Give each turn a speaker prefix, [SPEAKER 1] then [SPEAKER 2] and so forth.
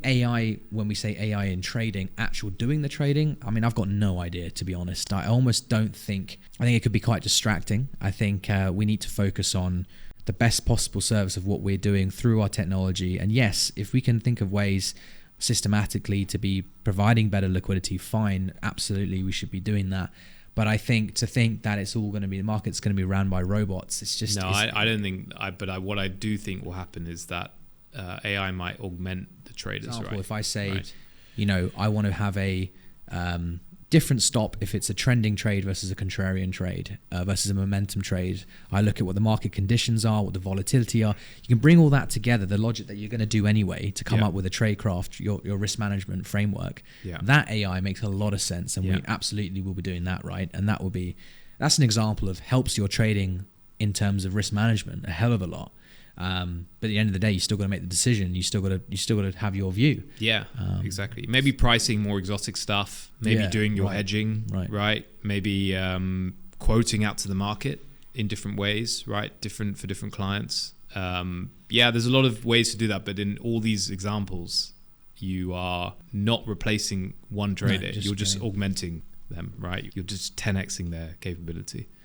[SPEAKER 1] AI, when we say AI in trading, actual doing the trading, I mean, I've got no idea, to be honest. I think it could be quite distracting. I think we need to focus on the best possible service of what we're doing through our technology. And yes, if we can think of ways systematically to be providing better liquidity, fine, absolutely, we should be doing that. But I think that it's all going to be, the market's going to be ran by robots. It's just...
[SPEAKER 2] No, I don't think... what I do think will happen is that AI might augment the traders,
[SPEAKER 1] example,
[SPEAKER 2] right?
[SPEAKER 1] If I say,
[SPEAKER 2] right.
[SPEAKER 1] I want to have a different stop if it's a trending trade versus a contrarian trade versus a momentum trade. I look at what the market conditions are, what the volatility are. You can bring all that together, the logic that you're going to do anyway, to come up with a tradecraft, your risk management framework.
[SPEAKER 2] Yeah.
[SPEAKER 1] That AI makes a lot of sense, and we absolutely will be doing that, right? And that's an example of helps your trading in terms of risk management a hell of a lot. But at the end of the day, you still got to make the decision. You still got to have your view.
[SPEAKER 2] Yeah, exactly. Maybe pricing more exotic stuff. Maybe doing your hedging. Right. Maybe quoting out to the market in different ways. Right. Different for different clients. There's a lot of ways to do that. But in all these examples, you are not replacing one trader. You're just augmenting them. Right. You're just 10xing their capability.